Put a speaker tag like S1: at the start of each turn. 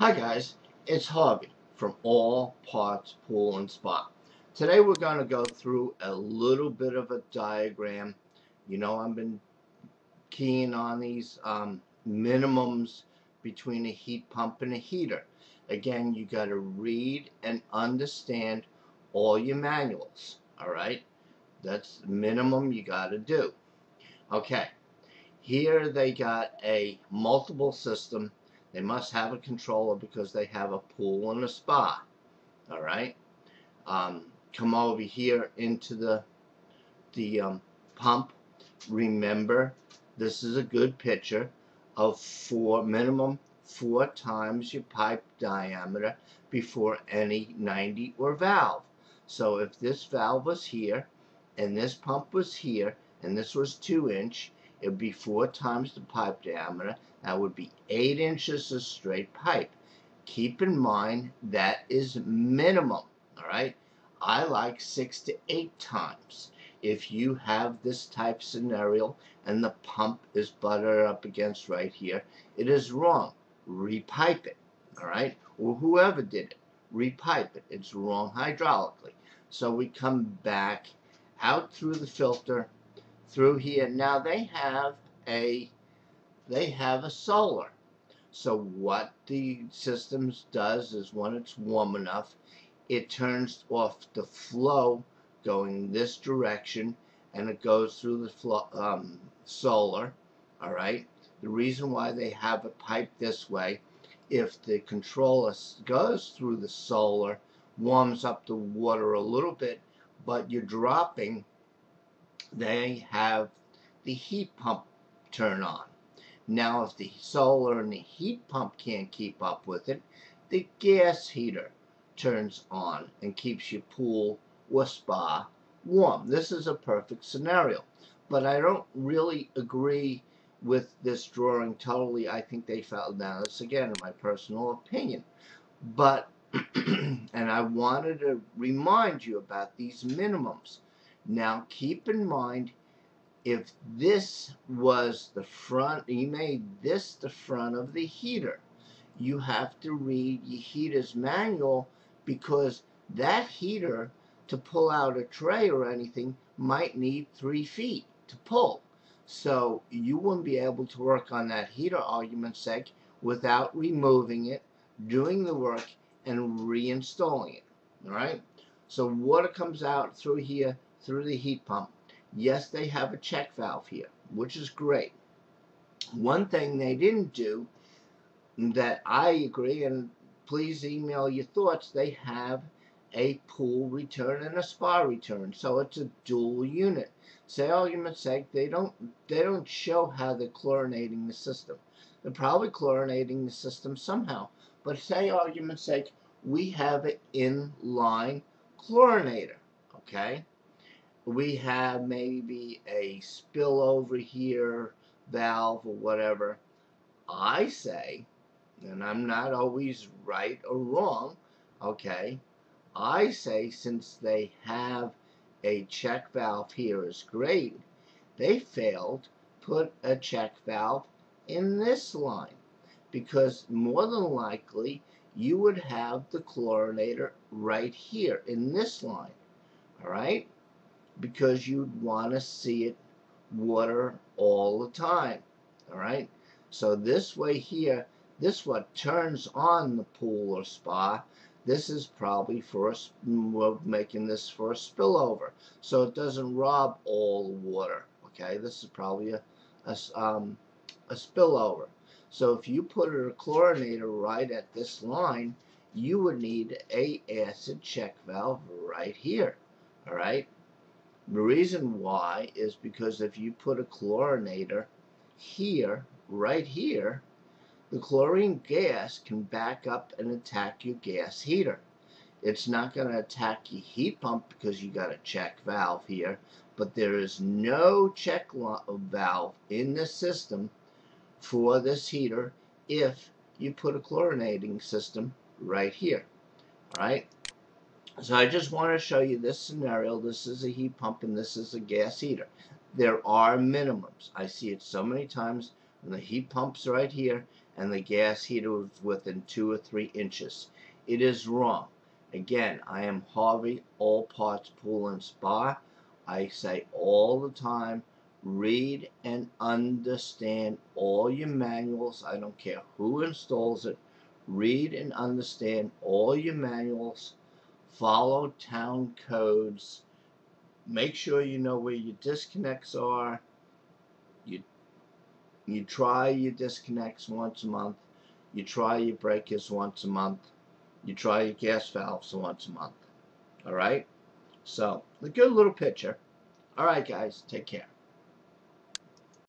S1: Hi guys, it's Harvey from All Parts Pool and Spa. Today we're going to go through a little bit of a diagram. You know, I've been keying on these minimums between a heat pump and a heater. Again, you got to read and understand all your manuals. All right, that's the minimum you got to do. Okay, here they got a multiple system. They must have a controller because they have a pool and a spa. All right. Come over here into the pump. Remember, this is a good picture of minimum 4 times your pipe diameter before any 90 or valve. So if this valve was here and this pump was here and this was 2 inch, it would be 4 times the pipe diameter. That would be 8 inches of straight pipe. Keep in mind that is minimum. All right. I like 6 to 8 times. If you have this type scenario and the pump is buttered up against right here, it is wrong. Repipe it, all right? Or whoever did it, repipe it. It's wrong hydraulically. So we come back out through the filter, through here. Now they have a solar. So what the system does is when it's warm enough, it turns off the flow going this direction and it goes through the solar. All right. The reason why they have it piped this way, if the controller goes through the solar, warms up the water a little bit, but you're dropping, they have the heat pump turn on. Now, if the solar and the heat pump can't keep up with it, the gas heater turns on and keeps your pool or spa warm. This is a perfect scenario. But I don't really agree with this drawing totally. I think they fell down. This, again, my personal opinion. But, and I wanted to remind you about these minimums. Now, keep in mind, if this was the front, you made this the front of the heater, you have to read your heater's manual, because that heater, to pull out a tray or anything, might need 3 feet to pull. So you wouldn't be able to work on that heater, argument's sake, without removing it, doing the work, and reinstalling it. All right? So water comes out through here, through the heat pump. Yes, they have a check valve here, which is great. One thing they didn't do that I agree, and please email your thoughts, they have a pool return and a spa return. So it's a dual unit. Say argument's sake, they don't show how they're chlorinating the system. They're probably chlorinating the system somehow. But say argument's sake, we have an inline chlorinator, okay? We have maybe a spillover here valve or whatever. I say, and I'm not always right or wrong, okay, I say since they have a check valve here is great, they failed to put a check valve in this line, because more than likely you would have the chlorinator right here in this line, all right? Because you'd want to see it water all the time. All right. So this way here, this what turns on the pool or spa. This is probably for we're making this for a spillover, so it doesn't rob all the water. Okay. This is probably a spillover. So if you put a chlorinator right at this line, you would need a acid check valve right here. All right. The reason why is because if you put a chlorinator here, right here, the chlorine gas can back up and attack your gas heater. It's not going to attack your heat pump because you got a check valve here, but there is no check valve in the system for this heater if you put a chlorinating system right here. All right. So I just want to show you this scenario. This is a heat pump and this is a gas heater. There are minimums. I see it so many times when the heat pump's right here and the gas heater was within 2 or 3 inches. It is wrong. Again, I am Harvey, All Parts Pool and Spa. I say all the time, read and understand all your manuals. I don't care who installs it. Read and understand all your manuals. Follow town codes. Make sure you know where your disconnects are. You try your disconnects once a month. You try your breakers once a month. You try your gas valves once a month. Alright? So, a good little picture. Alright guys, take care.